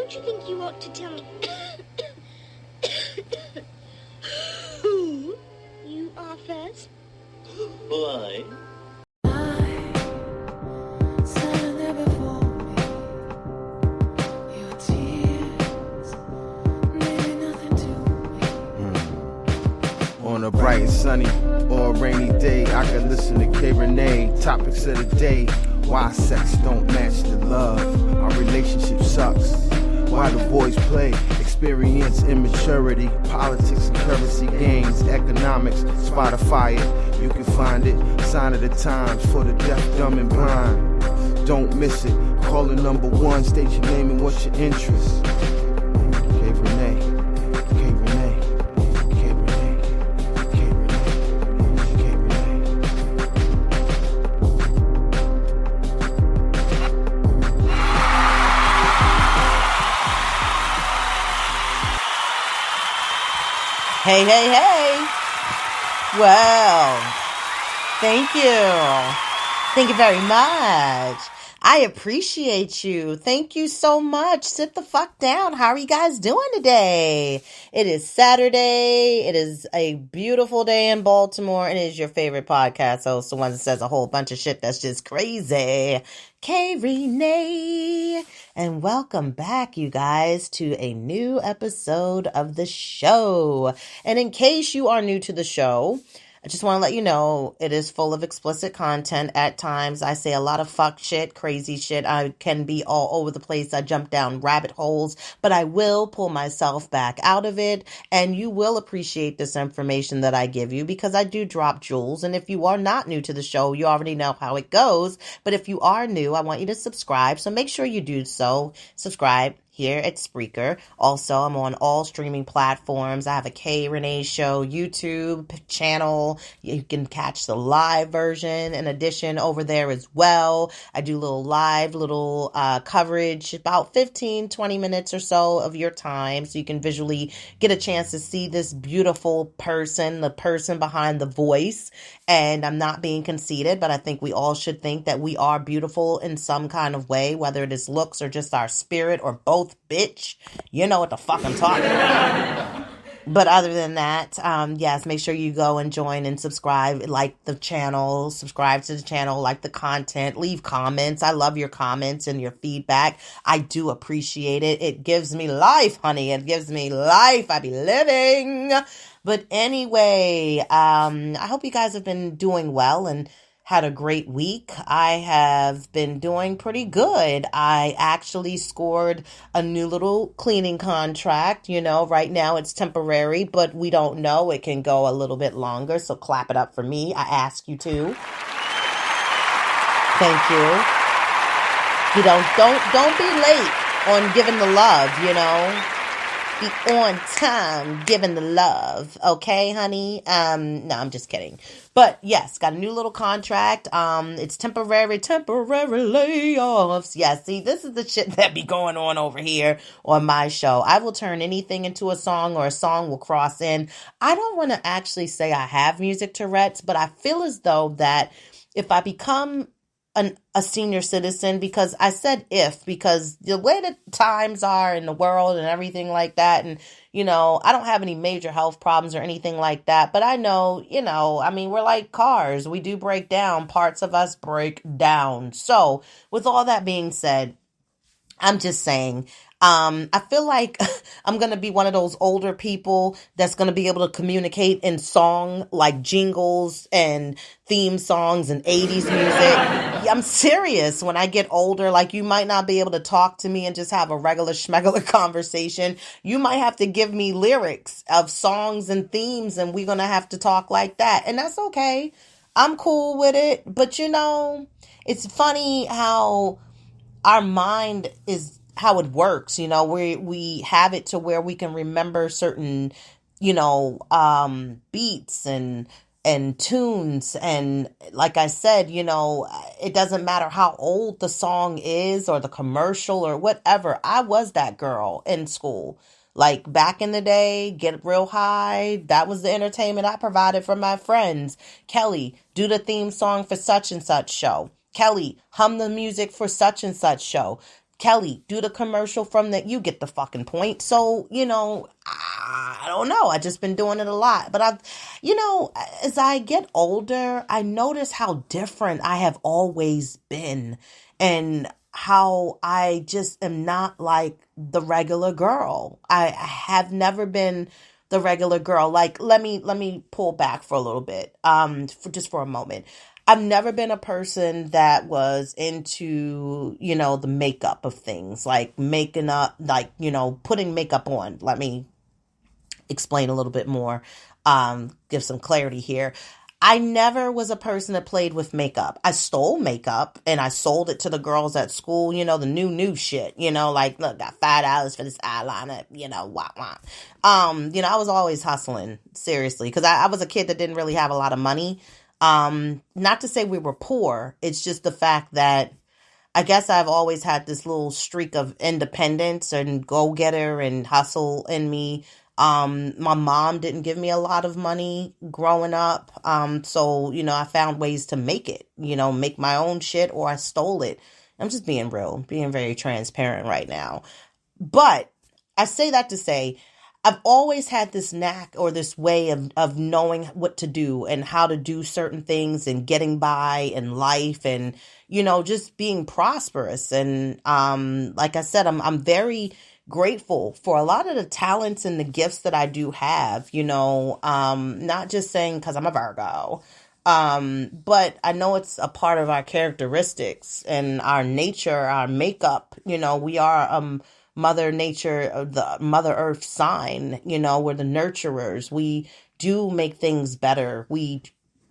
Don't you think you ought to tell who you are first? Why? On a bright and sunny or a rainy day, I can listen to K Rene. Topics of the day: why sex don't match the love, our relationship sucks, why the boys play, experience immaturity, politics and currency games, economics. Spotify it, you can find it. Sign of the times for the deaf, dumb and blind. Don't miss it. Call it number one, state your name and what's your interest. K Rene, K Rene. Hey, hey, hey. Well, thank you. Thank you very much. I appreciate you. Thank you so much. Sit the fuck down. How are you guys doing today? It is Saturday. It is a beautiful day in Baltimore. And it is your favorite podcast host, the one that says a whole bunch of shit that's just crazy, K Rene. And welcome back, you guys, to a new episode of the show. And in case you are new to the show, I just want to let you know it is full of explicit content. At times, I say a lot of fuck shit, crazy shit. I can be all over the place. I jump down rabbit holes, but I will pull myself back out of it. And you will appreciate this information that I give you because I do drop jewels. And if you are not new to the show, you already know how it goes. But if you are new, I want you to subscribe. So make sure you do so. Subscribe here at Spreaker. Also, I'm on all streaming platforms. I have a K Rene Show YouTube channel. You can catch the live version in addition over there as well. I do little coverage, about 15, 20 minutes or so of your time, so you can visually get a chance to see this beautiful person, the person behind the voice. And I'm not being conceited, but I think we all should think that we are beautiful in some kind of way, whether it is looks or just our spirit or both, bitch. You know what the fuck I'm talking about. But other than that, yes, make sure you go and join and subscribe, like the channel, subscribe to the channel, like the content, leave comments. I love your comments and your feedback. I do appreciate it. It gives me life, honey. It gives me life. I be living. But anyway, I hope you guys have been doing well and had a great week. I have been doing pretty good. I actually scored a new little cleaning contract. You know, right now it's temporary, but we don't know. It can go a little bit longer. So clap it up for me. I ask you to. Thank you. You don't be late on giving the love, you know. Be on time giving the love. Okay, honey? No, I'm just kidding. But yes, got a new little contract. It's temporary layoffs. Yeah, see, this is the shit that be going on over here on my show. I will turn anything into a song or a song will cross in. I don't want to actually say I have music Tourette's, but I feel as though that if I become a senior citizen, because I said because the way the times are in the world and everything like that, and, you know, I don't have any major health problems or anything like that, but I know, you know, I mean, we're like cars. We do break down. Parts of us break down. So with all that being said, I'm just saying, I feel like I'm going to be one of those older people that's going to be able to communicate in song, like jingles and theme songs and 80s music. I'm serious. When I get older, like, you might not be able to talk to me and just have a regular schmegular conversation. You might have to give me lyrics of songs and themes, and we're going to have to talk like that. And that's okay. I'm cool with it. But, you know, it's funny how our mind is how it works. You know, we have it to where we can remember certain, you know, beats and tunes. And like I said, you know, it doesn't matter how old the song is or the commercial or whatever. I was that girl in school. Like back in the day, get real high. That was the entertainment I provided for my friends. Kelly, do the theme song for such and such show. Kelly, hum the music for such and such show. Kelly, do the commercial from that. You get the fucking point. So, I don't know. I just been doing it a lot. But as I get older, I notice how different I have always been and how I just am not like the regular girl. I have never been the regular girl. Like, let me pull back for a little bit, for a moment. I've never been a person that was into, the makeup of things, like making up, like, putting makeup on. Let me explain a little bit more, give some clarity here. I never was a person that played with makeup. I stole makeup and I sold it to the girls at school, the new shit, like, look, got $5 for this eyeliner, wah. I was always hustling, seriously, because I was a kid that didn't really have a lot of money. Not to say we were poor. It's just the fact that I guess I've always had this little streak of independence and go-getter and hustle in me. My mom didn't give me a lot of money growing up. So, I found ways to make it, make my own shit, or I stole it. I'm just being real, being very transparent right now. But I say that to say, I've always had this knack or this way of knowing what to do and how to do certain things and getting by in life and, just being prosperous. And, like I said, I'm very grateful for a lot of the talents and the gifts that I do have, not just saying because I'm a Virgo, but I know it's a part of our characteristics and our nature, our makeup. We are, Mother Nature, the Mother Earth sign, we're the nurturers. We do make things better. We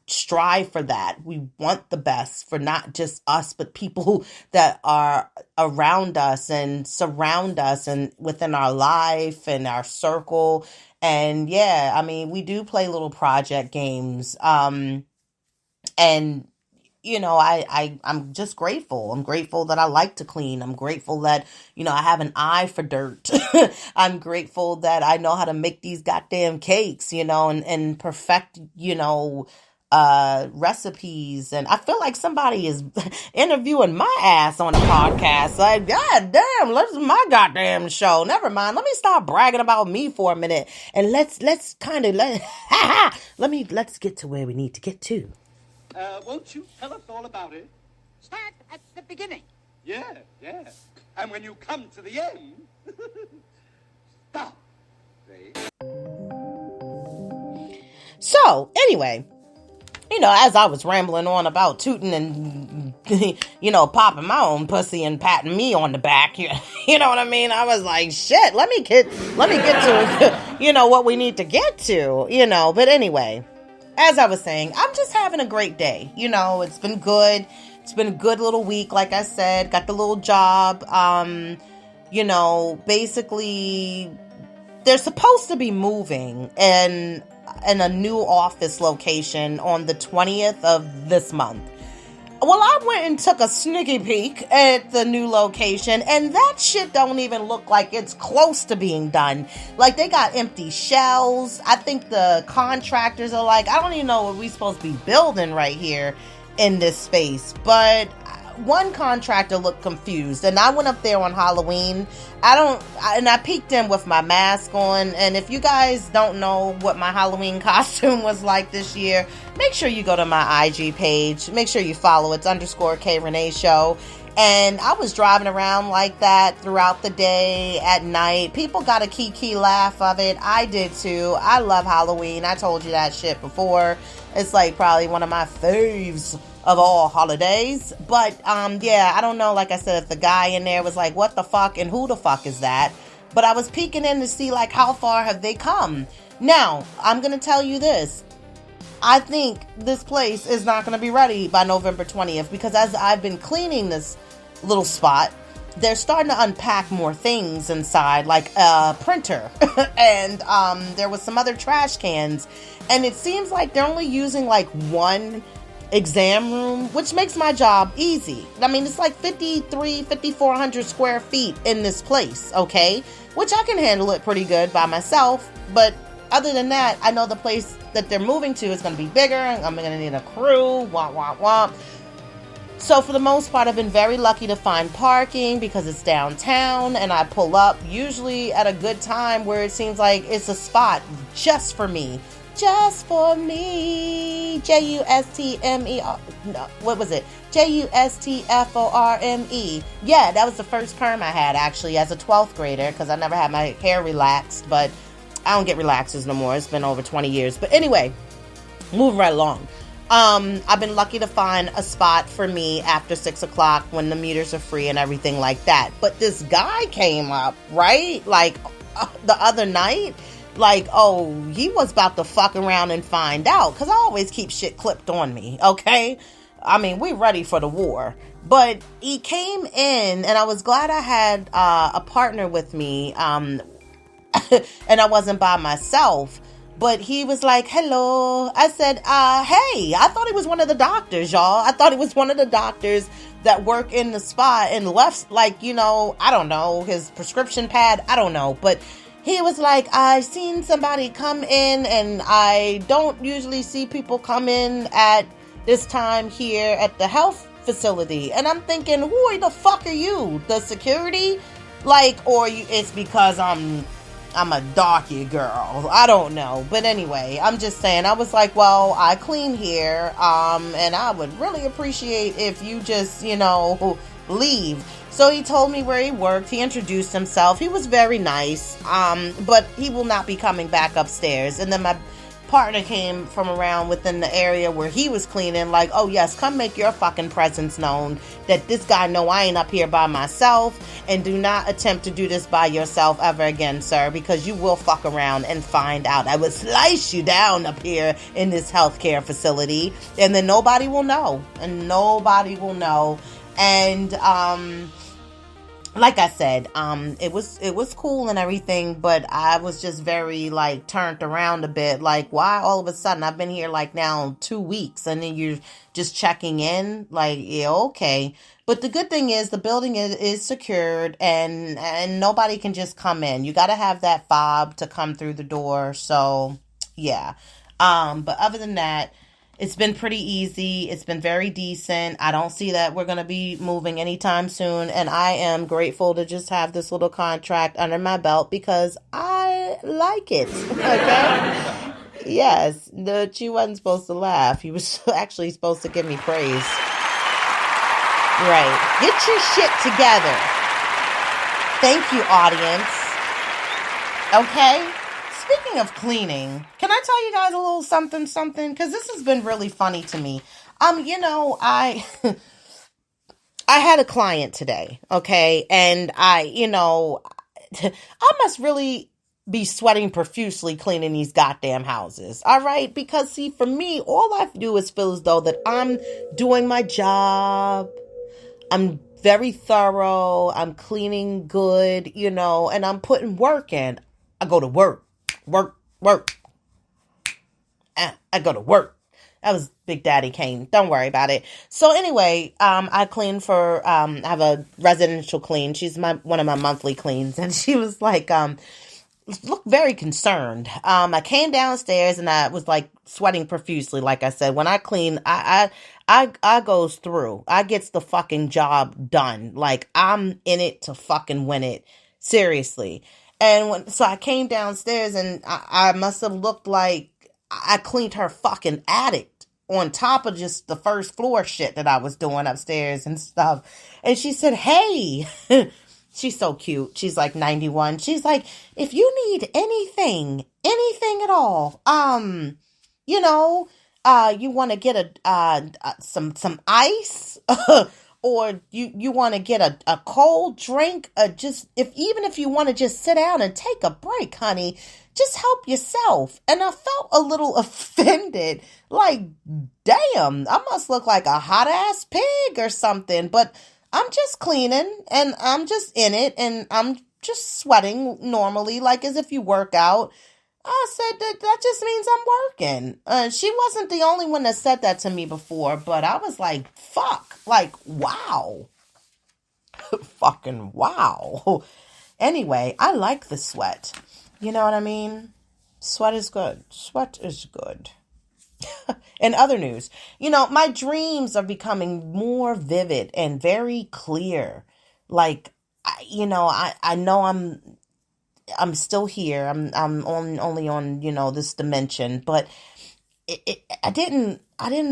strive for that. We want the best for not just us, but people that are around us and surround us and within our life and our circle. And yeah, we do play little project games. And I'm just grateful. I'm grateful that I like to clean. I'm grateful that, I have an eye for dirt. I'm grateful that I know how to make these goddamn cakes, and perfect, recipes. And I feel like somebody is interviewing my ass on a podcast. Like, God damn, this is my goddamn show. Never mind. Let me stop bragging about me for a minute. And let's let's get to where we need to get to. Won't you tell us all about it? Start at the beginning. Yeah. And when you come to the end, stop. So, anyway, as I was rambling on about tooting and, popping my own pussy and patting me on the back, you know what I mean? I was like, shit, let me get to, what we need to get to, but anyway. As I was saying, I'm just having a great day. It's been good. It's been a good little week. Like I said, got the little job. Basically, they're supposed to be moving in a new office location on the 20th of this month. Well, I went and took a sneaky peek at the new location, and that shit don't even look like it's close to being done. Like, they got empty shells. I think the contractors are like, I don't even know what we're supposed to be building right here in this space. But one contractor looked confused, and I went up there on Halloween. I peeked in with my mask on, and if you guys don't know what my Halloween costume was like this year, make sure you go to my IG page. Make sure you follow. It's _K Rene Show. And I was driving around like that throughout the day, at night. People got a kiki laugh of it. I did too. I love Halloween. I told you that shit before. It's like probably one of my faves of all holidays. But yeah, I don't know, like I said, if the guy in there was like, what the fuck and who the fuck is that? But I was peeking in to see like how far have they come. Now, I'm going to tell you this. I think this place is not going to be ready by November 20th because as I've been cleaning this little spot, they're starting to unpack more things inside, like a printer and there was some other trash cans, and it seems like they're only using like one exam room, which makes my job easy. I mean, it's like 5,400 square feet in this place, okay, which I can handle it pretty good by myself. But other than that, I know the place that they're moving to is going to be bigger. I'm going to need a crew, womp. So for the most part, I've been very lucky to find parking because it's downtown, and I pull up usually at a good time where it seems like it's a spot just for me. Just for me. Justme. No, what was it? Justforme. Yeah, that was the first perm I had actually as a 12th grader because I never had my hair relaxed, but I don't get relaxers no more. It's been over 20 years. But anyway, moving right along. I've been lucky to find a spot for me after 6 o'clock when the meters are free and everything like that. But this guy came up, right? Like the other night. Like, oh, he was about to fuck around and find out. Because I always keep shit clipped on me, okay? I mean, we ready for the war. But he came in, and I was glad I had a partner with me. And I wasn't by myself. But he was like, hello. I said, hey. I thought he was one of the doctors, y'all. I thought he was one of the doctors that work in the spa and left, like, you know, I don't know, his prescription pad. I don't know. But he was like, I've seen somebody come in, and I don't usually see people come in at this time here at the health facility. And I'm thinking, who the fuck are you? The security? Like, or it's because I'm a darky girl. I don't know. But anyway, I'm just saying, I was like, well, I clean here, and I would really appreciate if you just, you know, leave. So he told me where he worked. He introduced himself. He was very nice, but he will not be coming back upstairs. And then my partner came from around within the area where he was cleaning, like, oh yes, come make your fucking presence known, that this guy know I ain't up here by myself, and do not attempt to do this by yourself ever again, sir, because you will fuck around and find out. I will slice you down up here in this healthcare facility, and then nobody will know, and like I said, it was cool and everything, but I was just very, like, turned around a bit. Like, why all of a sudden? I've been here, like, now 2 weeks, and then you're just checking in? Like, yeah, okay. But the good thing is the building is secured, and nobody can just come in. You got to have that fob to come through the door, so, yeah. But other than that, it's been pretty easy. It's been very decent. I don't see that we're going to be moving anytime soon. And I am grateful to just have this little contract under my belt because I like it. Okay? Yes. She wasn't supposed to laugh. He was actually supposed to give me praise. Right. Get your shit together. Thank you, audience. Okay? Speaking of cleaning, can I tell you guys a little something? Because this has been really funny to me. You know, I had a client today, okay? And I must really be sweating profusely cleaning these goddamn houses, all right? Because, see, for me, all I do is feel as though that I'm doing my job. I'm very thorough. I'm cleaning good, you know, and I'm putting work in. I go to work. I go to work. That was Big Daddy Kane. Don't worry about it. So anyway, I clean for, I have a residential clean. She's one of my monthly cleans. And she was like, looked very concerned. I came downstairs and I was like sweating profusely. Like I said, when I clean, I goes through. I gets the fucking job done. Like, I'm in it to fucking win it. Seriously. And so I came downstairs and I must have looked like I cleaned her fucking attic on top of just the first floor shit that I was doing upstairs and stuff. And she said, hey, she's so cute. She's like 91. She's like, if you need anything at all, you know, you want to get some ice or you want to get a cold drink, even if you want to just sit down and take a break, honey, just help yourself. And I felt a little offended, like, damn, I must look like a hot ass pig or something, but I'm just cleaning and I'm just in it and I'm just sweating normally, like as if you work out. I said that just means I'm working. She wasn't the only one that said that to me before, but I was like, fuck, like, wow. Fucking wow. Anyway, I like the sweat. You know what I mean? Sweat is good. Sweat is good. In other news, my dreams are becoming more vivid and very clear. Like, I know I'm still here. I'm only on, this dimension, but I didn't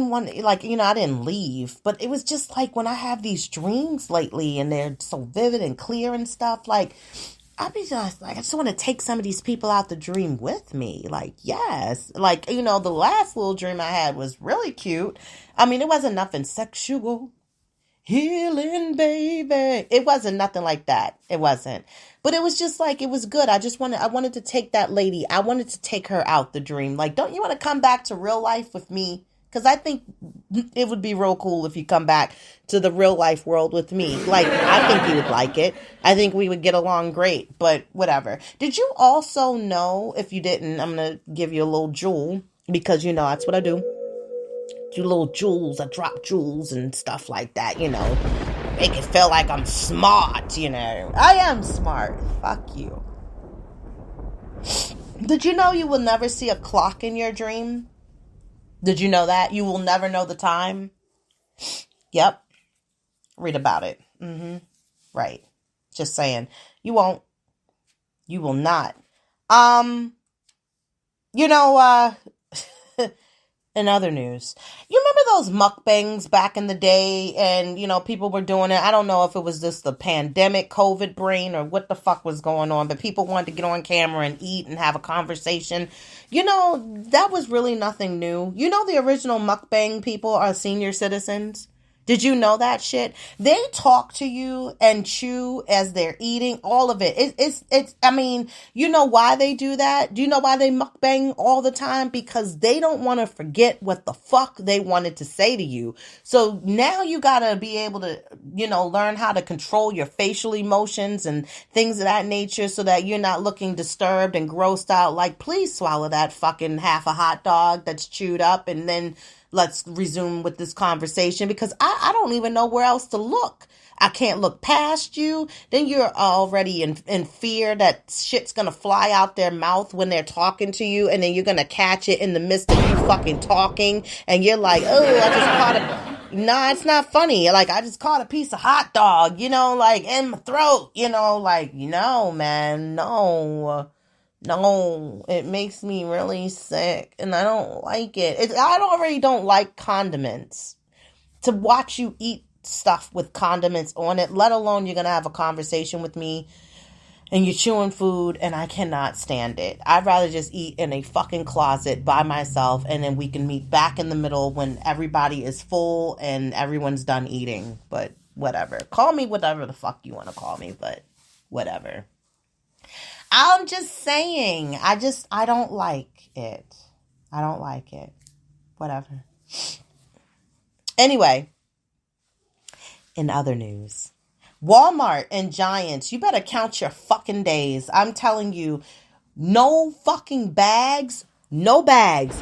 want, like, I didn't leave, but it was just like when I have these dreams lately and they're so vivid and clear and stuff, like, I be just like, I just want to take some of these people out the dream with me. Like, yes. Like, the last little dream I had was really cute. I mean, it wasn't nothing sexual. Healing, baby. It wasn't nothing like that. It wasn't. But it was just like, it was good. I wanted to take that lady. I wanted to take her out the dream. Like, don't you want to come back to real life with me? Because I think it would be real cool if you come back to the real life world with me. Like, I think you would like it. I think we would get along great, but whatever. Did you also know, if you didn't, I'm going to give you a little jewel, because, that's what I do. Do little jewels. I drop jewels and stuff like that, Make it feel like I'm smart, I am smart. Fuck you. Did you know you will never see a clock in your dream? Did you know that? You will never know the time? Yep. Read about it. Right. Just saying. You won't. You will not. In other news, you remember those mukbangs back in the day, and, people were doing it. I don't know if it was just the pandemic COVID brain or what the fuck was going on, but people wanted to get on camera and eat and have a conversation. That was really nothing new. The original mukbang people are senior citizens. Did you know that shit? They talk to you and chew as they're eating, all of it. It's, I mean, you know why they do that? Do you know why they mukbang all the time? Because they don't want to forget what the fuck they wanted to say to you. So now you gotta be able to, learn how to control your facial emotions and things of that nature so that you're not looking disturbed and grossed out. Like, please swallow that fucking half a hot dog that's chewed up, and then let's resume with this conversation, because I don't even know where else to look. I can't look past you. Then you're already in fear that shit's going to fly out their mouth when they're talking to you, and then you're going to catch it in the midst of you fucking talking, and you're like, oh, I just caught a... Nah, it's not funny. Like, I just caught a piece of hot dog, like, in my throat, like, no, man, no. No, it makes me really sick, and I don't like it. I already don't like condiments. To watch you eat stuff with condiments on it, let alone you're going to have a conversation with me and you're chewing food, and I cannot stand it. I'd rather just eat in a fucking closet by myself, and then we can meet back in the middle when everybody is full and everyone's done eating. But whatever. Call me whatever the fuck you want to call me, but whatever. I'm just saying, I don't like it. I don't like it. Whatever. Anyway, in other news, Walmart and Giants, you better count your fucking days. I'm telling you, no fucking bags, no bags,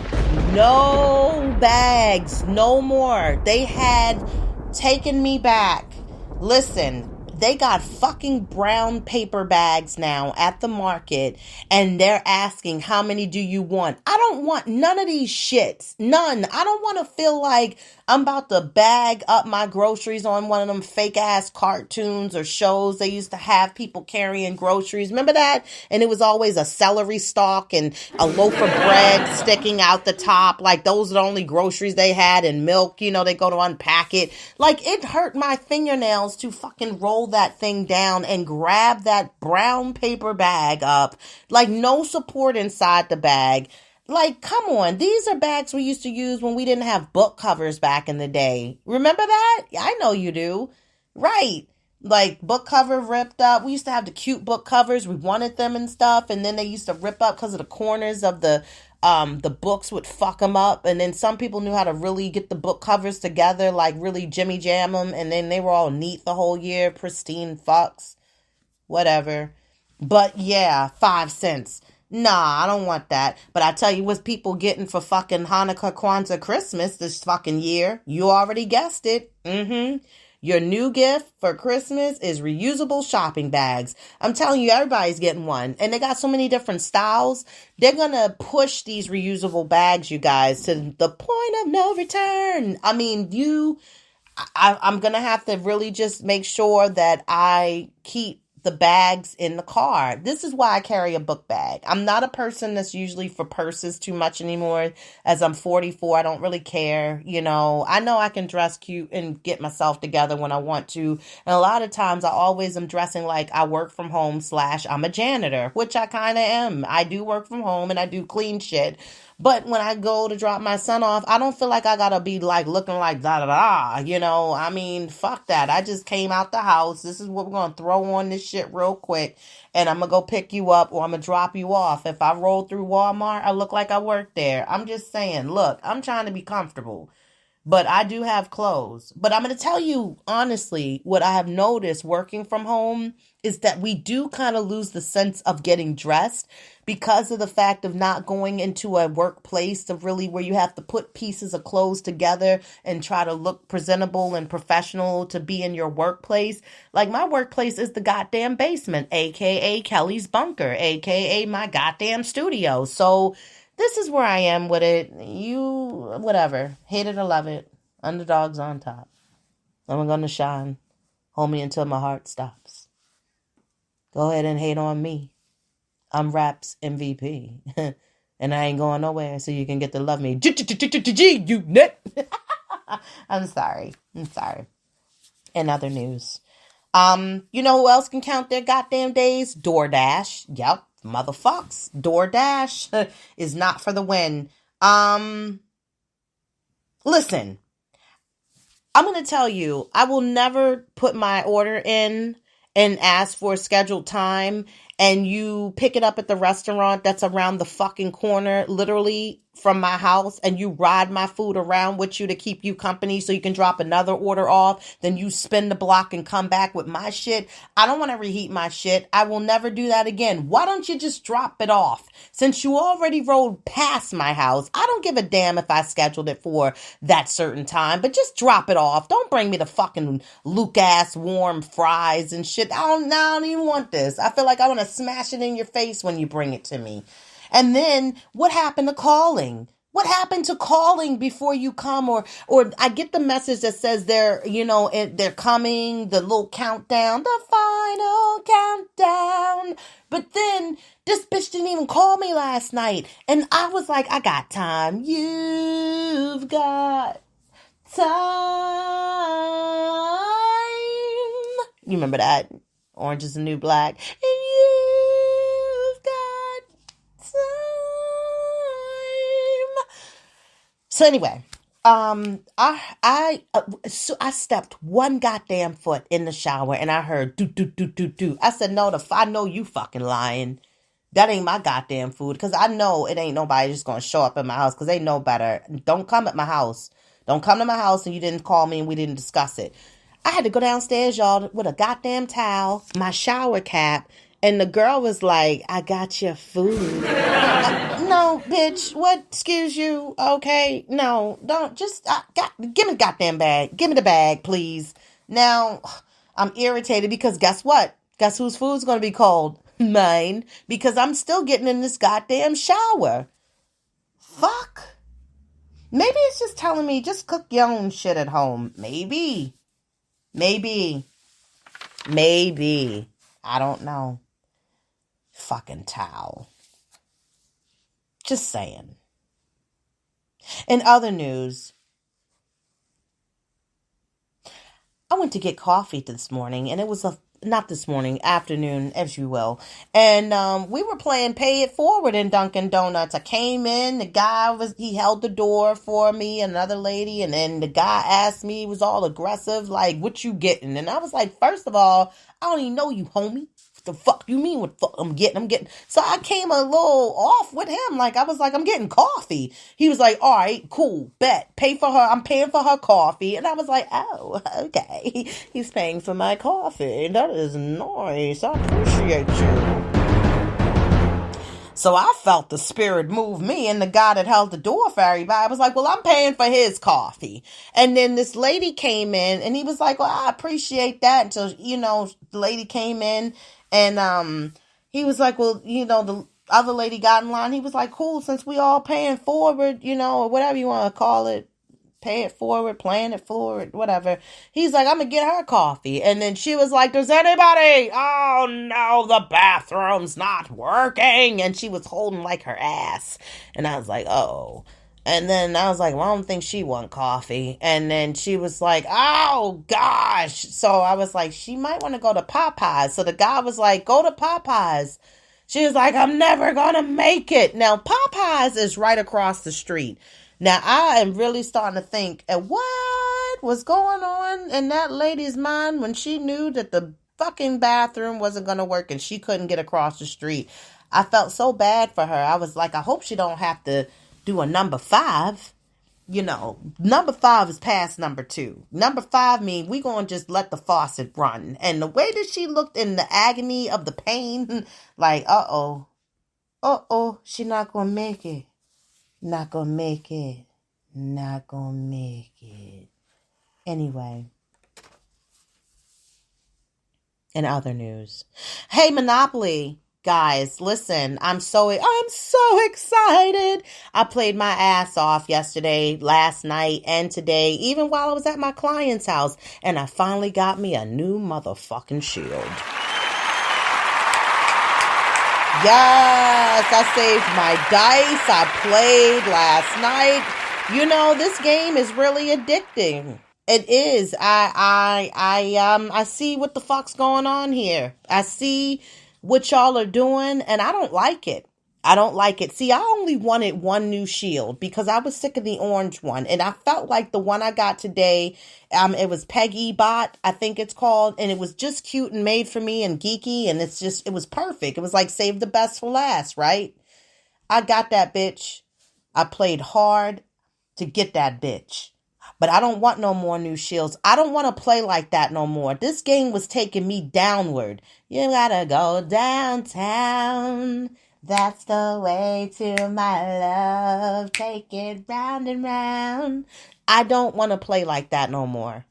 no bags, no more. They had taken me back. Listen. They got fucking brown paper bags now at the market, and they're asking, how many do you want? I don't want none of these shits. None. I don't want to feel like I'm about to bag up my groceries on one of them fake ass cartoons or shows they used to have people carrying groceries. Remember that? And it was always a celery stalk and a loaf of bread sticking out the top. Like, those are the only groceries they had, and milk, they go to unpack it. Like, it hurt my fingernails to fucking roll that thing down and grab that brown paper bag up. Like, no support inside the bag. Like, come on. These are bags we used to use when we didn't have book covers back in the day. Remember that? I know you do. Right. Like, book cover ripped up. We used to have the cute book covers. We wanted them and stuff. And then they used to rip up because of the corners of the books would fuck them up. And then some people knew how to really get the book covers together, like really jimmy jam them. And then they were all neat the whole year. Pristine fucks. Whatever. But yeah, 5 cents. Nah, I don't want that. But I tell you what people getting for fucking Hanukkah, Kwanzaa, Christmas this fucking year. You already guessed it. Your new gift for Christmas is reusable shopping bags. I'm telling you, everybody's getting one. And they got so many different styles. They're going to push these reusable bags, you guys, to the point of no return. I mean, I'm going to have to really just make sure that I keep the bags in the car. This is why I carry a book bag. I'm not a person that's usually for purses too much anymore. As I'm 44, I don't really care. I know I can dress cute and get myself together when I want to. And a lot of times I always am dressing like I work from home / I'm a janitor, which I kind of am. I do work from home and I do clean shit. But when I go to drop my son off, I don't feel like I gotta be like looking like da da da, I mean, fuck that. I just came out the house. This is what we're gonna throw on this shit real quick. And I'm gonna go pick you up or I'm gonna drop you off. If I roll through Walmart, I look like I work there. I'm just saying, look, I'm trying to be comfortable. But I do have clothes. But I'm going to tell you, honestly, what I have noticed working from home is that we do kind of lose the sense of getting dressed because of the fact of not going into a workplace to really where you have to put pieces of clothes together and try to look presentable and professional to be in your workplace. Like my workplace is the goddamn basement, aka Kelly's bunker, aka my goddamn studio. So this is where I am with it. You, whatever. Hate it or love it. Underdog's on top. I'm going to shine. Hold me until my heart stops. Go ahead and hate on me. I'm rap's MVP. And I ain't going nowhere so you can get to love me. G-unit. I'm sorry. In other news. You know who else can count their goddamn days? DoorDash. Yep. Motherfucks. DoorDash is not for the win. Listen, I'm going to tell you, I will never put my order in and ask for a scheduled time and you pick it up at the restaurant that's around the fucking corner, literally from my house, and you ride my food around with you to keep you company so you can drop another order off, then you spin the block and come back with my shit. I don't want to reheat my shit. I will never do that again. Why don't you just drop it off? Since you already rode past my house, I don't give a damn if I scheduled it for that certain time, but just drop it off. Don't bring me the fucking Luke-ass warm fries and shit. I don't even want this. I feel like I want to smash it in your face when you bring it to me. And then what happened to calling? What happened to calling before you come? Or I get the message that says they're coming, the little countdown, the final countdown. But then this bitch didn't even call me last night. And I was like, I got time. You've got time. You remember that? Orange is the New Black. And you've got time. So anyway, I stepped one goddamn foot in the shower and I heard do do do do do. I said, no, I know you fucking lying. That ain't my goddamn food, because I know it ain't nobody just gonna show up in my house because they know better. Don't come at my house. Don't come to my house and you didn't call me and we didn't discuss it. I had to go downstairs, y'all, with a goddamn towel, my shower cap, and the girl was like, I got your food. No, bitch, what? Excuse you? Okay, no, don't, just, give me the goddamn bag. Give me the bag, please. Now, I'm irritated because guess what? Guess whose food's going to be cold? Mine. Because I'm still getting in this goddamn shower. Fuck. Maybe it's just telling me, just cook your own shit at home. Maybe. I don't know. Fucking towel. Just saying. In other news, I went to get coffee this morning, and it was not this morning, afternoon, as you will. And we were playing Pay It Forward in Dunkin' Donuts. I came in, he held the door for me, another lady, and then the guy asked me, he was all aggressive, like, what you getting? And I was like, first of all, I don't even know you, homie. What the fuck you mean what fuck I'm getting? So I came a little off with him. Like, I was like, I'm getting coffee. He was like, all right, cool, bet. Pay for her. I'm paying for her coffee. And I was like, oh, okay. He's paying for my coffee. That is nice. I appreciate you. So I felt the spirit move me, and the guy that held the door for everybody was like, well, I'm paying for his coffee. And then this lady came in, and he was like, well, I appreciate that. Until, the lady came in, and he was like, well, the other lady got in line. He was like, cool, since we all paying forward, or whatever you want to call it. Pay it forward, plan it forward, whatever. He's like, I'm going to get her coffee. And then she was like, does anybody? Oh, no, the bathroom's not working. And she was holding like her ass. And I was like, oh. And then I was like, well, I don't think she want coffee. And then she was like, oh, gosh. So I was like, she might want to go to Popeyes. So the guy was like, go to Popeyes. She was like, I'm never going to make it. Now, Popeyes is right across the street. Now, I am really starting to think, what was going on in that lady's mind when she knew that the fucking bathroom wasn't going to work and she couldn't get across the street. I felt so bad for her. I was like, I hope she don't have to do a number 5. Number 5 is past number 2. Number 5 means we going to just let the faucet run. And the way that she looked in the agony of the pain, like, uh-oh, she not going to make it. Not gonna make it. Not gonna make it. Anyway. In other news. Hey, Monopoly. Guys, listen. I'm so excited. I played my ass off yesterday, last night, and today, even while I was at my client's house. And I finally got me a new motherfucking shield. Yes, I saved my dice. I played last night. This game is really addicting. It is. I see what the fuck's going on here. I see what y'all are doing, and I don't like it. I don't like it. See, I only wanted one new shield because I was sick of the orange one. And I felt like the one I got today, it was Peggy Bot, I think it's called. And it was just cute and made for me and geeky. And it was perfect. It was like save the best for last, right? I got that bitch. I played hard to get that bitch. But I don't want no more new shields. I don't want to play like that no more. This game was taking me downward. You gotta go downtown. That's the way to my love. Take it round and round. I don't want to play like that no more.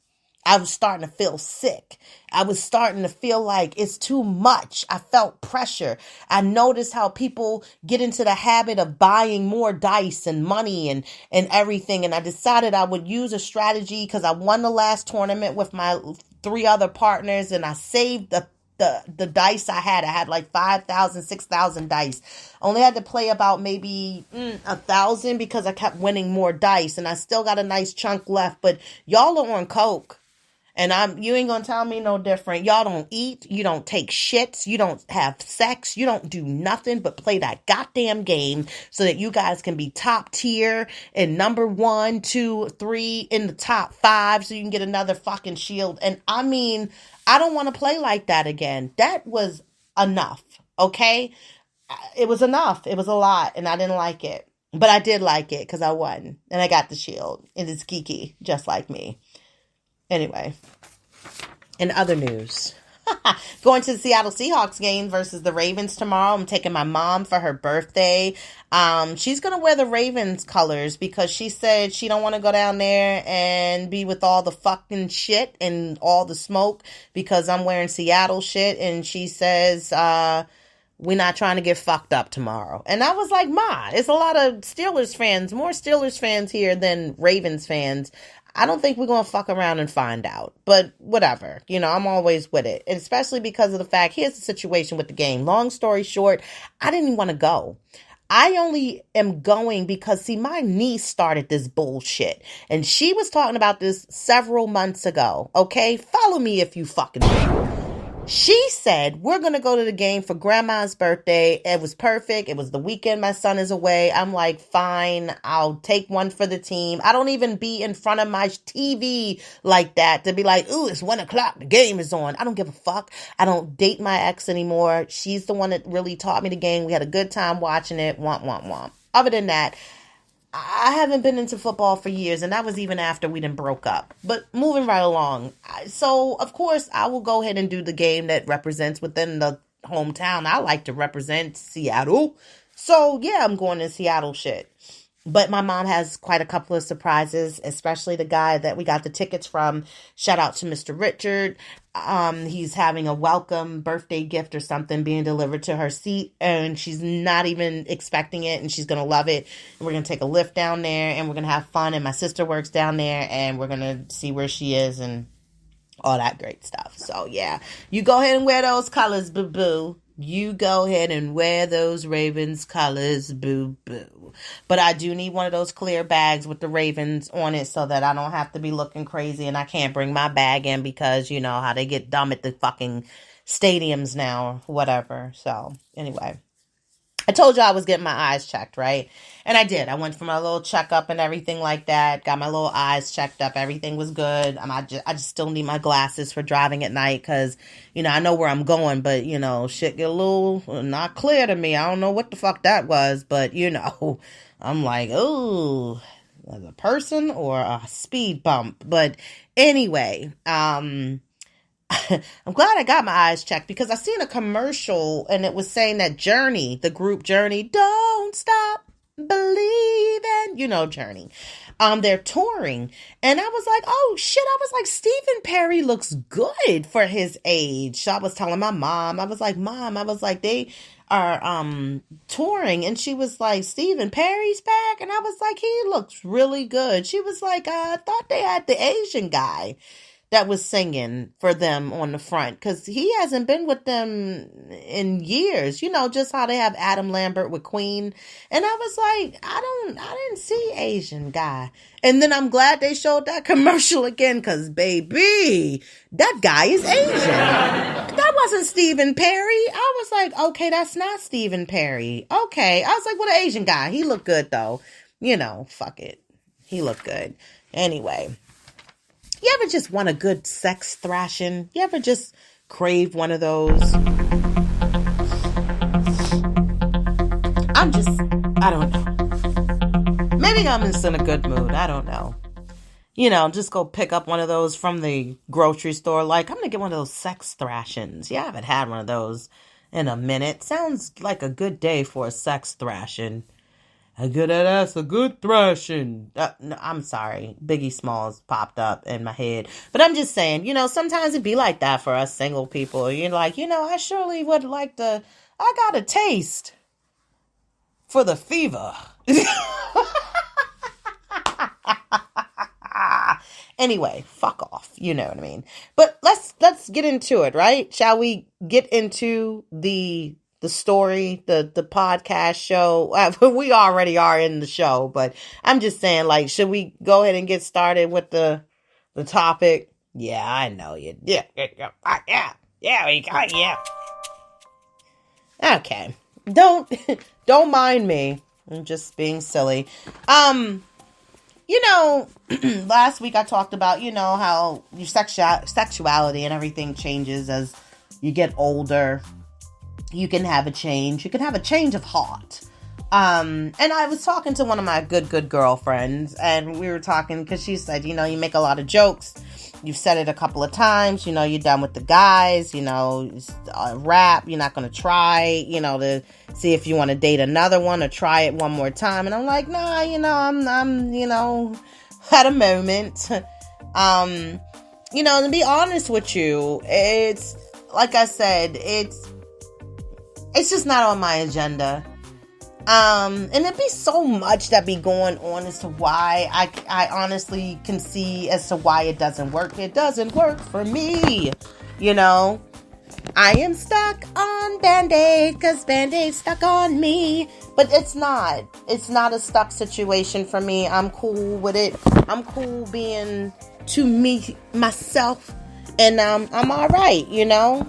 I was starting to feel sick. I was starting to feel like it's too much. I felt pressure. I noticed how people get into the habit of buying more dice and money and everything. And I decided I would use a strategy because I won the last tournament with my 3 other partners and I saved the dice I had like 5,000, 6,000 dice. Only had to play about maybe 1,000 because I kept winning more dice and I still got a nice chunk left. But y'all are on coke. And you ain't gonna tell me no different. Y'all don't eat. You don't take shits. You don't have sex. You don't do nothing but play that goddamn game so that you guys can be top tier and number 1, 2, 3 in the top 5 so you can get another fucking shield. And I mean, I don't want to play like that again. That was enough, okay? It was enough. It was a lot, and I didn't like it. But I did like it because I won, and I got the shield. And it's geeky, just like me. Anyway, in other news, going to the Seattle Seahawks game versus the Ravens tomorrow. I'm taking my mom for her birthday. She's going to wear the Ravens colors because she said she don't want to go down there and be with all the fucking shit and all the smoke because I'm wearing Seattle shit. And she says, we're not trying to get fucked up tomorrow. And I was like, Ma, it's a lot of Steelers fans, more Steelers fans here than Ravens fans. I don't think we're going to fuck around and find out. But whatever. I'm always with it. And especially because of the fact, here's the situation with the game. Long story short, I didn't even want to go. I only am going because, see, my niece started this bullshit. And she was talking about this several months ago. Okay? Follow me if you fucking will. She said, we're going to go to the game for grandma's birthday. It was perfect. It was the weekend. My son is away. I'm like, fine, I'll take one for the team. I don't even be in front of my TV like that to be like, ooh, it's 1 o'clock. The game is on. I don't give a fuck. I don't date my ex anymore. She's the one that really taught me the game. We had a good time watching it. Womp, womp, womp. Other than that, I haven't been into football for years, and that was even after we done broke up. But moving right along. So, of course, I will go ahead and do the game that represents within the hometown. I like to represent Seattle. So yeah, I'm going to Seattle shit. But my mom has quite a couple of surprises, especially the guy that we got the tickets from. Shout out to Mr. Richard. He's having a welcome birthday gift or something being delivered to her seat, and she's not even expecting it, and she's going to love it. And we're going to take a lift down there, and we're going to have fun, and my sister works down there, and we're going to see where she is and all that great stuff. So yeah, you go ahead and wear those colors, boo-boo. You go ahead and wear those Ravens colors, boo-boo. But I do need one of those clear bags with the Ravens on it so that I don't have to be looking crazy and I can't bring my bag in because you know how they get dumb at the fucking stadiums now, whatever. So anyway, I told you I was getting my eyes checked, right? And I did. I went for my little checkup and everything like that. Got my little eyes checked up. Everything was good. I just still need my glasses for driving at night because, you know, I know where I'm going, but, you know, shit get a little not clear to me. I don't know what the fuck that was, but, you know, I'm like, ooh, as a person or a speed bump. But anyway, I'm glad I got my eyes checked because I seen a commercial and it was saying that Journey, the group Journey, don't stop believing, you know, Journey. They're touring and I was like, oh shit, I was like, Stephen Perry looks good for his age. So I was telling my mom, I was like, Mom, I was like, they are touring and she was like, Stephen Perry's back, and I was like, he looks really good. She was like, I thought they had the Asian guy that was singing for them on the front because he hasn't been with them in years. You know, just how they have Adam Lambert with Queen. And I was like, I didn't see Asian guy. And then I'm glad they showed that commercial again because baby, that guy is Asian. That wasn't Stephen Perry. I was like, okay, that's not Stephen Perry. Okay. I was like, what an Asian guy. He looked good though. You know, fuck it. He looked good. Anyway. You ever just want a good sex thrashing? You ever just crave one of those? I don't know. Maybe I'm just in a good mood. I don't know. You know, just go pick up one of those from the grocery store. Like, I'm going to get one of those sex thrashings. Yeah, I haven't had one of those in a minute. Sounds like a good day for a sex thrashing. A good ass, a good thrashing. No, I'm sorry. Biggie Smalls popped up in my head. But I'm just saying, you know, sometimes it be like that for us single people. You're like, you know, I surely would like to, I got a taste for the fever. Anyway, fuck off. You know what I mean? But let's get into it, right? Shall we get into the story, the podcast show? We already are in the show, but I'm just saying, like, should we go ahead and get started with the topic? Yeah, I know you. Yeah, we got, yeah. Okay. Don't mind me. I'm just being silly. You know, last week I talked about, you know, how your sexuality and everything changes as you get older. You can have a change. You can have a change of heart. And I was talking to one of my good girlfriends, and we were talking because she said, you know, you make a lot of jokes. You've said it a couple of times. You know, you're done with the guys. You know, rap. You're not going to try, you know, to see if you want to date another one or try it one more time. And I'm like, nah, you know, I'm you know, at a moment. You know, to be honest with you, it's, like I said, it's just not on my agenda. And it'd be so much that be going on as to why I honestly can see as to why it doesn't work. It doesn't work for me. You know, I am stuck on Band-Aid because Band-Aid stuck on me. But it's not a stuck situation for me. I'm cool with it. I'm cool being to me, myself. And I'm all right, you know.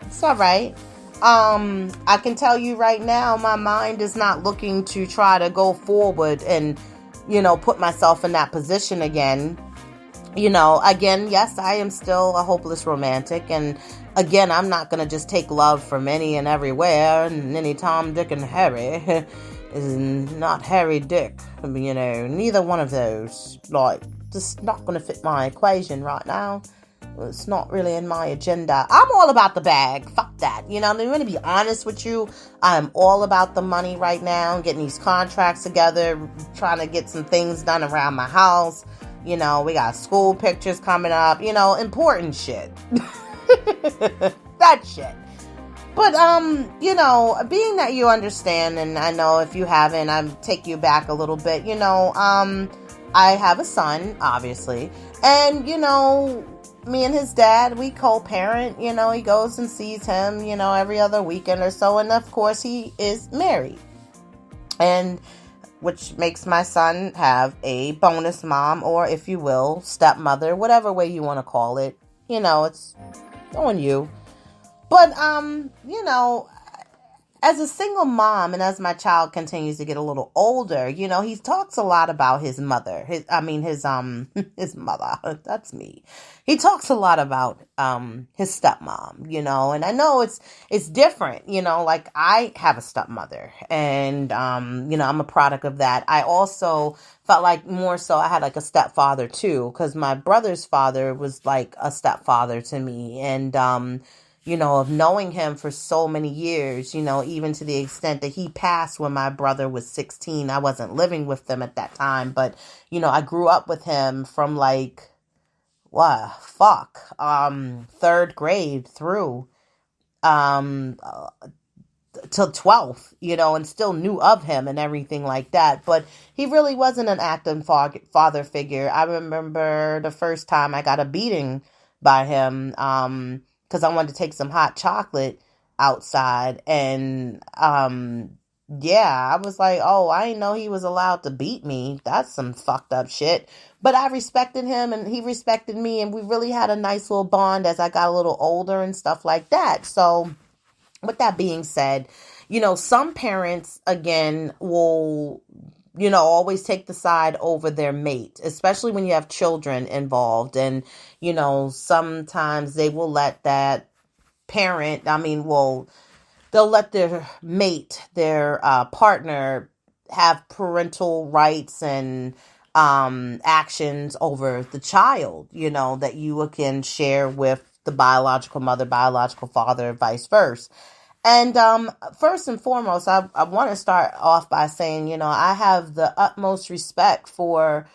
It's all right. I can tell you right now, my mind is not looking to try to go forward and, you know, put myself in that position again. You know, again, yes, I am still a hopeless romantic. And again, I'm not going to just take love from any and everywhere. And any Tom, Dick, and Harry is not Harry Dick. You know, neither one of those. Like, just not going to fit my equation right now. It's not really in my agenda. I'm all about the bag. Fuck that. You know, I'm going to be honest with you. I'm all about the money right now, getting these contracts together, trying to get some things done around my house. You know, we got school pictures coming up, you know, important shit. That shit. But, you know, being that you understand, and I know if you haven't, I take you back a little bit, you know, I have a son, obviously, and, you know, me and his dad, we co-parent, you know, he goes and sees him, you know, every other weekend or so, and of course he is married, and which makes my son have a bonus mom, or if you will, stepmother, whatever way you want to call it, you know, it's on you. But, you know, as a single mom and as my child continues to get a little older, you know, he talks a lot about his mother, his mother, that's me. He talks a lot about, his stepmom, you know, and I know it's different, you know, like I have a stepmother and, you know, I'm a product of that. I also felt like more so I had like a stepfather too, because my brother's father was like a stepfather to me. And, you know, of knowing him for so many years, you know, even to the extent that he passed when my brother was 16. I wasn't living with them at that time, but, you know, I grew up with him from like, third grade through, till 12th, you know, and still knew of him and everything like that. But he really wasn't an active father figure. I remember the first time I got a beating by him, because I wanted to take some hot chocolate outside. And, yeah, I was like, oh, I didn't know he was allowed to beat me. That's some fucked up shit. But I respected him and he respected me. And we really had a nice little bond as I got a little older and stuff like that. So with that being said, you know, some parents, again, will, you know, always take the side over their mate, especially when you have children involved. And, you know, sometimes they will let that parent, they'll let their mate, their partner, have parental rights and actions over the child, you know, that you can share with the biological mother, biological father, vice versa. And first and foremost, I want to start off by saying, you know, I have the utmost respect for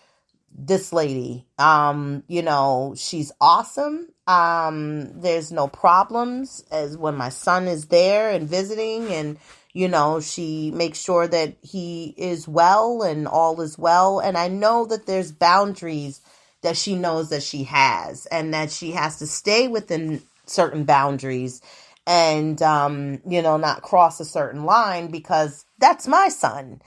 this lady. You know, she's awesome. There's no problems as when my son is there and visiting, and, you know, she makes sure that he is well and all is well. And I know that there's boundaries that she knows that she has and that she has to stay within certain boundaries and, you know, not cross a certain line because that's my son.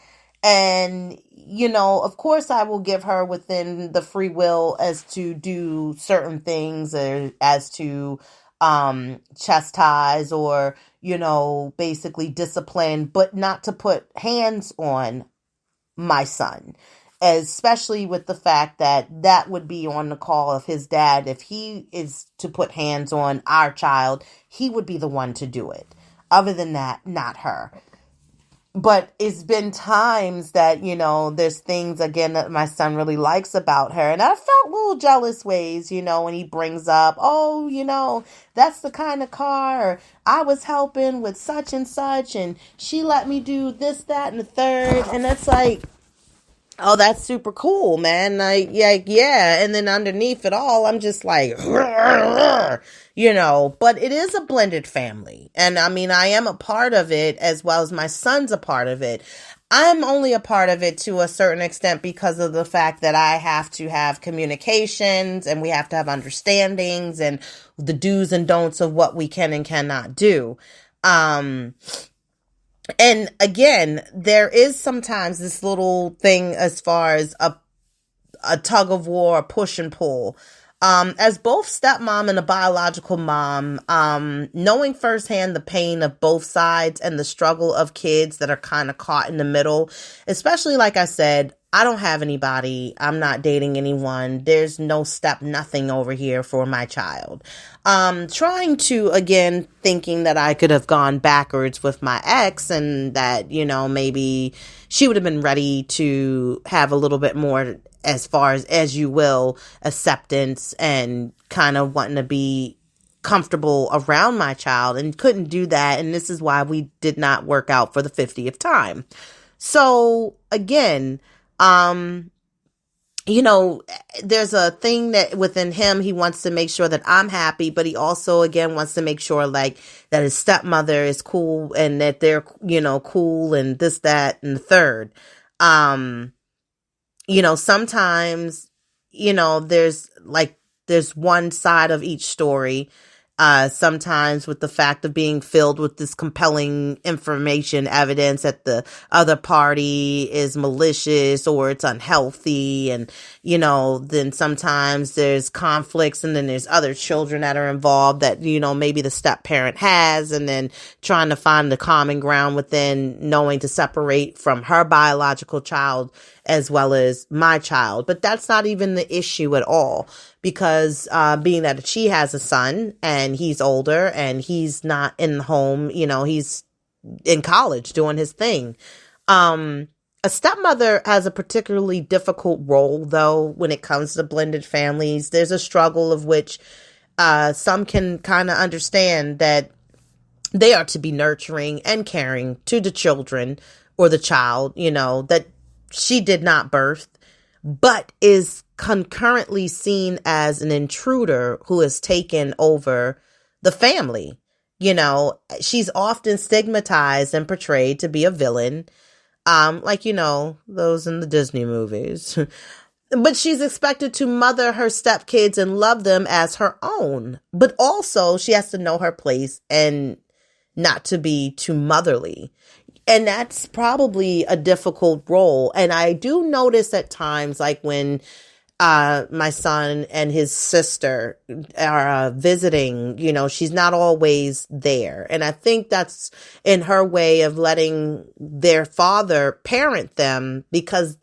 And, you know, of course I will give her within the free will as to do certain things or as to, chastise or, you know, basically discipline, but not to put hands on my son, especially with the fact that that would be on the call of his dad. If he is to put hands on our child, he would be the one to do it. Other than that, not her. But it's been times that, you know, there's things, again, that my son really likes about her. And I felt little jealous ways, you know, when he brings up, oh, you know, that's the kind of car, or I was helping with such and such, and she let me do this, that, and the third. And that's like, oh, that's super cool, man. Like, yeah. And then underneath it all, I'm just like, you know, but it is a blended family. And I mean, I am a part of it as well as my son's a part of it. I'm only a part of it to a certain extent because of the fact that I have to have communications and we have to have understandings and the do's and don'ts of what we can and cannot do. And again, there is sometimes this little thing as far as a tug of war, a push and pull. As both stepmom and a biological mom, knowing firsthand the pain of both sides and the struggle of kids that are kind of caught in the middle, especially like I said, I don't have anybody. I'm not dating anyone. There's no step nothing over here for my child. Trying to, again, thinking that I could have gone backwards with my ex and that, maybe she would have been ready to have a little bit more as far as you will, acceptance and kind of wanting to be comfortable around my child, and couldn't do that. And this is why we did not work out for the 50th time. So again, there's a thing that within him, he wants to make sure that I'm happy, but he also, again, wants to make sure like that his stepmother is cool and that they're, cool and this, that, and the third. Sometimes, there's one side of each story. Sometimes with the fact of being filled with this compelling information, evidence that the other party is malicious or it's unhealthy. And, then sometimes there's conflicts and then there's other children that are involved that, maybe the step parent has, and then trying to find the common ground within knowing to separate from her biological child as well as my child. But that's not even the issue at all, because being that she has a son and he's older and he's not in the home, he's in college doing his thing. A stepmother has a particularly difficult role, though, when it comes to blended families. There's a struggle of which some can kind of understand that they are to be nurturing and caring to the children or the child, that she did not birth, but is concurrently seen as an intruder who has taken over the family. She's often stigmatized and portrayed to be a villain, those in the Disney movies. But she's expected to mother her stepkids and love them as her own. But also she has to know her place and not to be too motherly. And that's probably a difficult role. And I do notice at times, like when my son and his sister are visiting, she's not always there. And I think that's in her way of letting their father parent them, because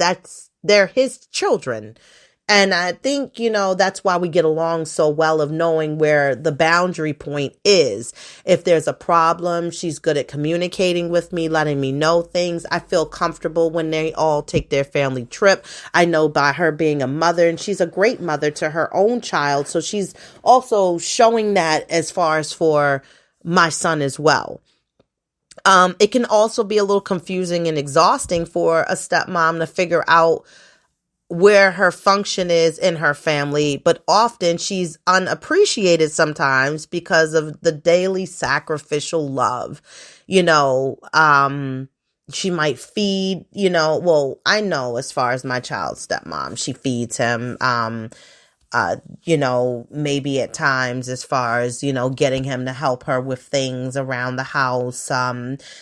they're his children. And I think, that's why we get along so well, of knowing where the boundary point is. If there's a problem, she's good at communicating with me, letting me know things. I feel comfortable when they all take their family trip. I know by her being a mother, and she's a great mother to her own child. So she's also showing that as far as for my son as well. It can also be a little confusing and exhausting for a stepmom to figure out where her function is in her family, but often she's unappreciated sometimes because of the daily sacrificial love. She might feed, I know as far as my child's stepmom, she feeds him, maybe at times as far as, getting him to help her with things around the house,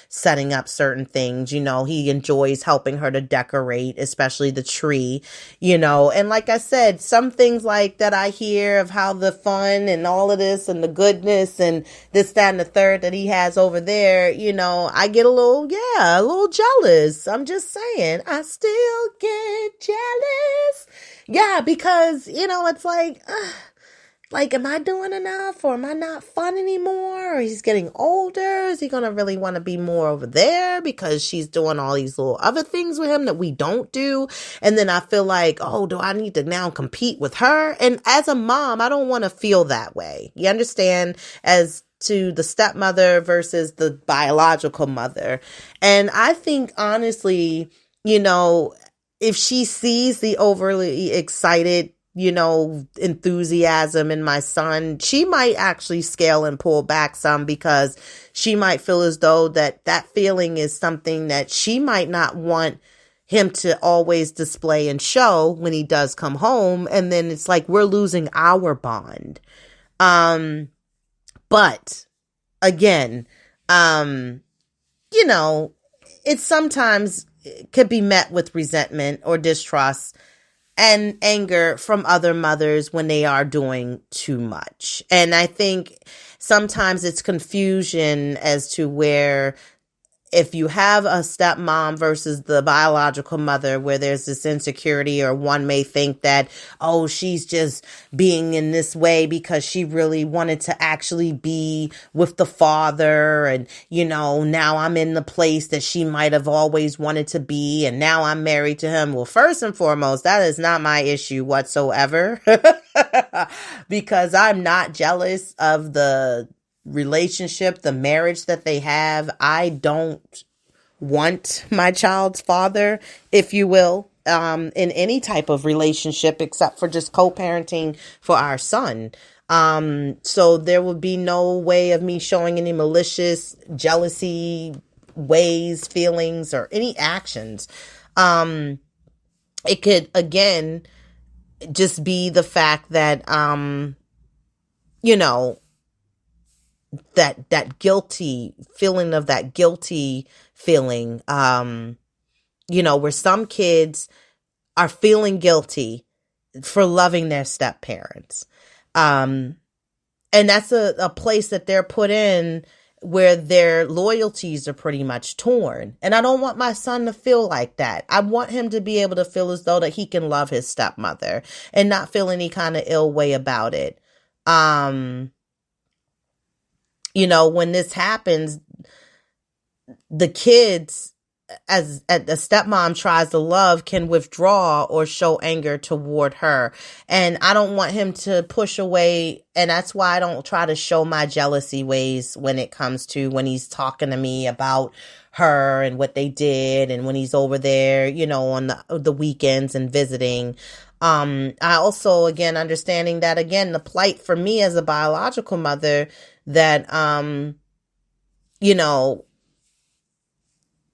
setting up certain things. He enjoys helping her to decorate, especially the tree, and like I said, some things like that I hear of how the fun and all of this and the goodness and this, that, and the third that he has over there, I get a little jealous. I'm just saying, I still get jealous. Yeah, because, it's like, am I doing enough, or am I not fun anymore? Or he's getting older. Is he going to really want to be more over there because she's doing all these little other things with him that we don't do? And then I feel like, oh, do I need to now compete with her? And as a mom, I don't want to feel that way. You understand? As to the stepmother versus the biological mother. And I think, honestly, if she sees the overly excited, enthusiasm in my son, she might actually scale and pull back some, because she might feel as though that feeling is something that she might not want him to always display and show when he does come home. And then it's like we're losing our bond. But again, it's sometimes could be met with resentment or distrust and anger from other mothers when they are doing too much. And I think sometimes it's confusion as to where if you have a stepmom versus the biological mother where there's this insecurity, or one may think that, oh, she's just being in this way because she really wanted to actually be with the father. And, now I'm in the place that she might have always wanted to be. And now I'm married to him. Well, first and foremost, that is not my issue whatsoever, because I'm not jealous of the relationship, the marriage that they have. I don't want my child's father, if you will, in any type of relationship except for just co-parenting for our son. So there would be no way of me showing any malicious jealousy ways, feelings, or any actions. It could, again, just be the fact that, that guilty feeling of that guilty feeling, where some kids are feeling guilty for loving their step parents. And that's a place that they're put in where their loyalties are pretty much torn. And I don't want my son to feel like that. I want him to be able to feel as though that he can love his stepmother and not feel any kind of ill way about it. When this happens, the kids, as the stepmom tries to love, can withdraw or show anger toward her. And I don't want him to push away. And that's why I don't try to show my jealousy ways when it comes to when he's talking to me about her and what they did. And when he's over there, on the weekends and visiting. I also, again, understanding that, again, the plight for me as a biological mother, that,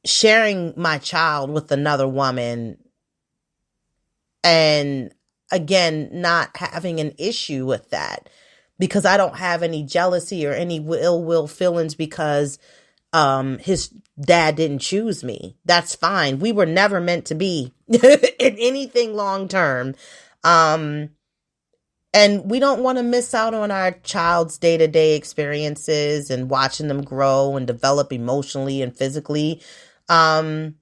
sharing my child with another woman, and again, not having an issue with that, because I don't have any jealousy or any ill will feelings because his dad didn't choose me. That's fine. We were never meant to be in anything long term. And we don't want to miss out on our child's day-to-day experiences and watching them grow and develop emotionally and physically. I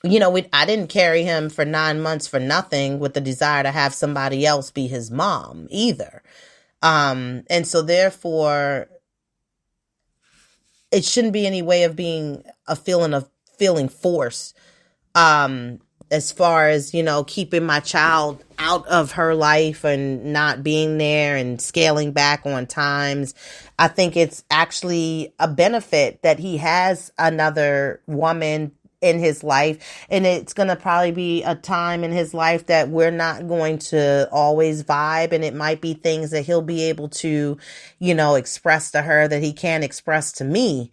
didn't carry him for 9 months for nothing with the desire to have somebody else be his mom either. And so therefore, it shouldn't be any way of being a feeling of feeling forced. As far as, keeping my child out of her life and not being there and scaling back on times. I think it's actually a benefit that he has another woman in his life. And it's going to probably be a time in his life that we're not going to always vibe. And it might be things that he'll be able to, express to her that he can't express to me.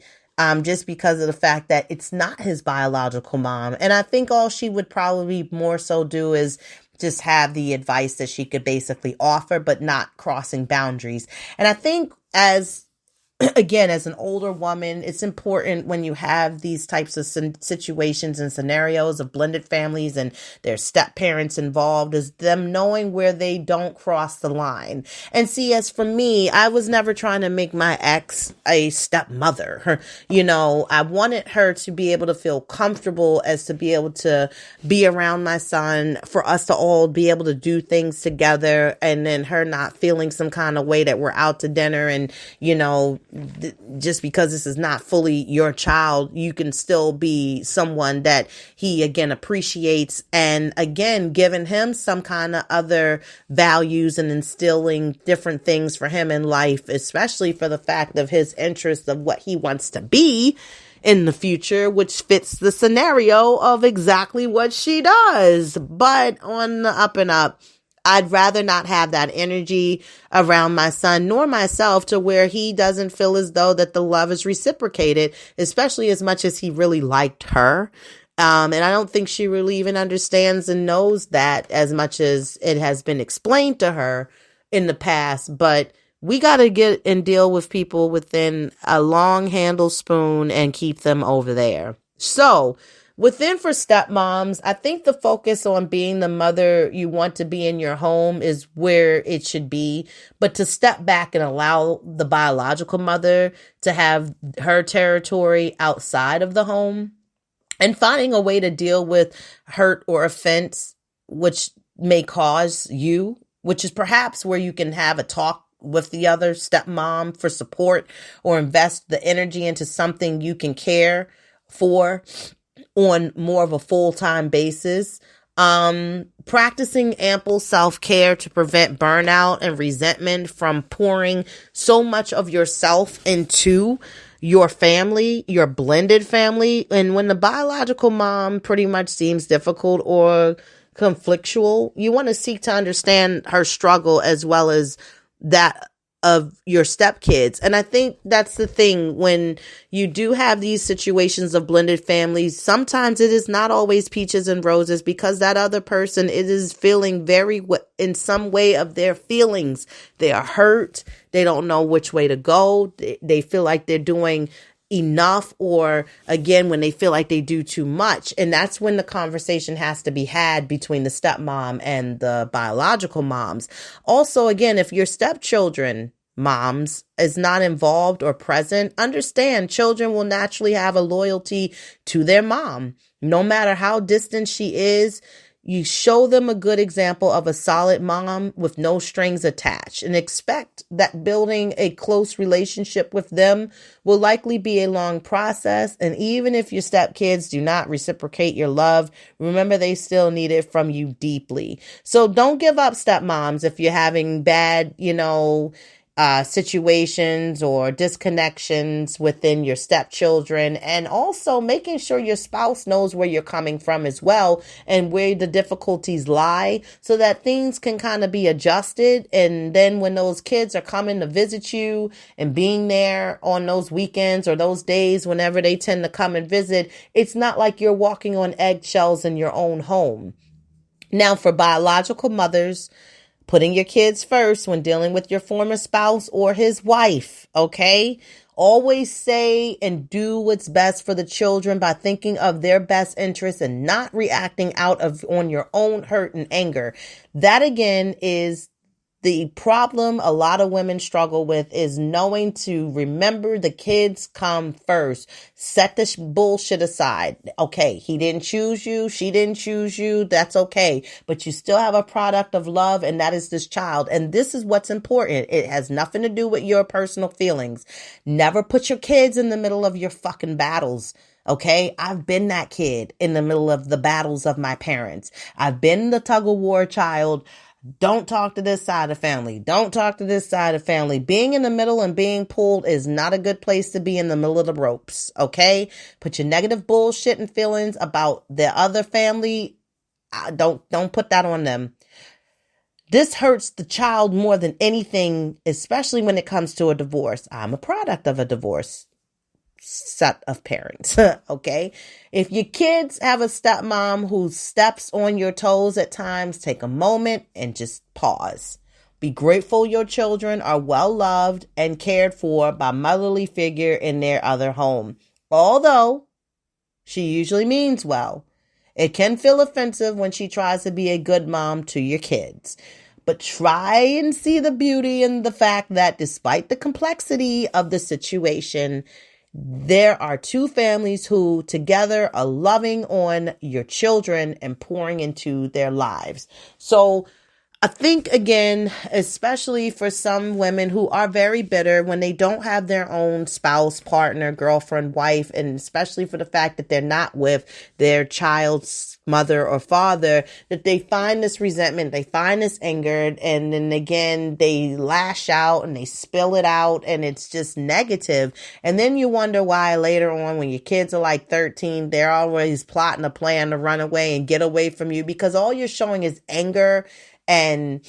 Just because of the fact that it's not his biological mom. And I think all she would probably more so do is just have the advice that she could basically offer, but not crossing boundaries. And I think again, as an older woman, it's important when you have these types of situations and scenarios of blended families and their step parents involved, is them knowing where they don't cross the line. And see, as for me, I was never trying to make my ex a stepmother. I wanted her to be able to feel comfortable as to be able to be around my son, for us to all be able to do things together, and then her not feeling some kind of way that we're out to dinner and, just because this is not fully your child, you can still be someone that he, again, appreciates, and again, giving him some kind of other values and instilling different things for him in life, especially for the fact of his interest of what he wants to be in the future, which fits the scenario of exactly what she does. But on the up and up, I'd rather not have that energy around my son nor myself, to where he doesn't feel as though that the love is reciprocated, especially as much as he really liked her. And I don't think she really even understands and knows that as much as it has been explained to her in the past. But we got to get and deal with people within a long handle spoon and keep them over there. So Within for stepmoms, I think the focus on being the mother you want to be in your home is where it should be. But to step back and allow the biological mother to have her territory outside of the home and finding a way to deal with hurt or offense, which may cause you, which is perhaps where you can have a talk with the other stepmom for support or invest the energy into something you can care for on more of a full-time basis. Practicing ample self-care to prevent burnout and resentment from pouring so much of yourself into your family, your blended family. And when the biological mom pretty much seems difficult or conflictual, you want to seek to understand her struggle as well as that of your stepkids. And I think that's the thing when you do have these situations of blended families, sometimes it is not always peaches and roses because that other person, it is feeling very in some way of their feelings. They are hurt. They don't know which way to go. They feel like they're doing enough, or again, when they feel like they do too much. And that's when the conversation has to be had between the stepmom and the biological moms. Also, again, if your stepchildren moms is not involved or present, understand children will naturally have a loyalty to their mom. No matter how distant she is, you show them a good example of a solid mom with no strings attached and expect that building a close relationship with them will likely be a long process. And even if your stepkids do not reciprocate your love, remember they still need it from you deeply. So don't give up, stepmoms, if you're having bad, situations or disconnections within your stepchildren, and also making sure your spouse knows where you're coming from as well and where the difficulties lie so that things can kind of be adjusted. And then when those kids are coming to visit you and being there on those weekends or those days, whenever they tend to come and visit, it's not like you're walking on eggshells in your own home. Now, for biological mothers, putting your kids first when dealing with your former spouse or his wife, okay? Always say and do what's best for the children by thinking of their best interests and not reacting on your own hurt and anger. That again is the problem a lot of women struggle with, is knowing to remember the kids come first. Set this bullshit aside. Okay, he didn't choose you. She didn't choose you. That's okay. But you still have a product of love, and that is this child. And this is what's important. It has nothing to do with your personal feelings. Never put your kids in the middle of your fucking battles. Okay, I've been that kid in the middle of the battles of my parents. I've been the tug of war child. Don't talk to this side of family. Don't talk to this side of family. Being in the middle and being pulled is not a good place to be, in the middle of the ropes. Okay? Put your negative bullshit and feelings about the other family. Don't put that on them. This hurts the child more than anything, especially when it comes to a divorce. I'm a product of a divorce set of parents. Okay. If your kids have a stepmom who steps on your toes at times, take a moment and just pause. Be grateful your children are well loved and cared for by motherly figure in their other home. Although she usually means well, it can feel offensive when she tries to be a good mom to your kids. But try and see the beauty in the fact that despite the complexity of the situation, there are two families who together are loving on your children and pouring into their lives. So I think, again, especially for some women who are very bitter when they don't have their own spouse, partner, girlfriend, wife, and especially for the fact that they're not with their child's mother or father, that they find this resentment, they find this anger, and then again, they lash out and they spill it out, and it's just negative. And then you wonder why later on, when your kids are like 13, they're always plotting a plan to run away and get away from you, because all you're showing is anger and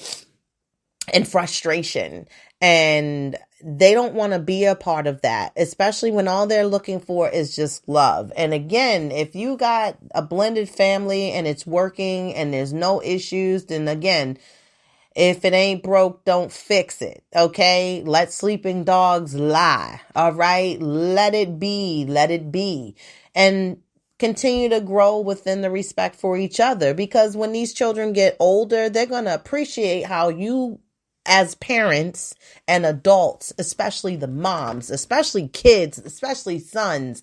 frustration, and they don't want to be a part of that, especially when all they're looking for is just love. And again, if you got a blended family and it's working and there's no issues, then again, if it ain't broke, don't fix it. Okay? Let sleeping dogs lie. All right? Let it be. Let it be. And continue to grow within the respect for each other, because when these children get older, they're going to appreciate how you as parents and adults, especially the moms, especially kids, especially sons,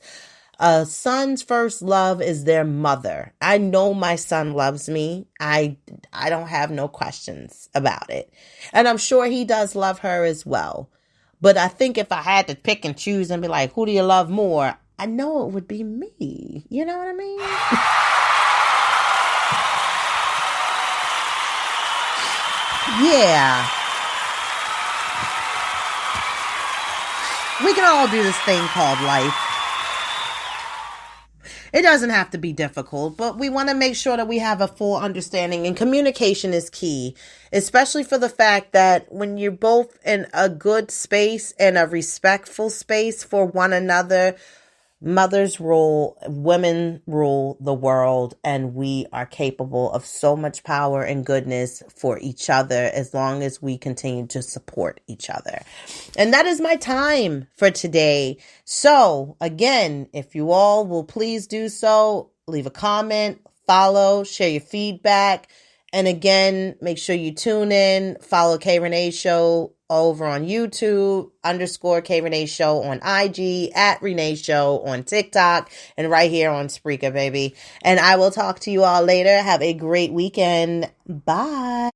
a son's first love is their mother. I know my son loves me. I don't have no questions about it. And I'm sure he does love her as well. But I think if I had to pick and choose and be like, who do you love more? I know it would be me. You know what I mean? Yeah. We can all do this thing called life. It doesn't have to be difficult, but we want to make sure that we have a full understanding, and communication is key, especially for the fact that when you're both in a good space and a respectful space for one another, mothers rule, women rule the world, and we are capable of so much power and goodness for each other as long as we continue to support each other. And that is my time for today. So again, if you all will please do so, leave a comment, follow, share your feedback. And again, make sure you tune in, follow K Rene Show over on YouTube, _K Rene Show on IG, @Rene Show on TikTok, and right here on Spreaker, baby. And I will talk to you all later. Have a great weekend. Bye.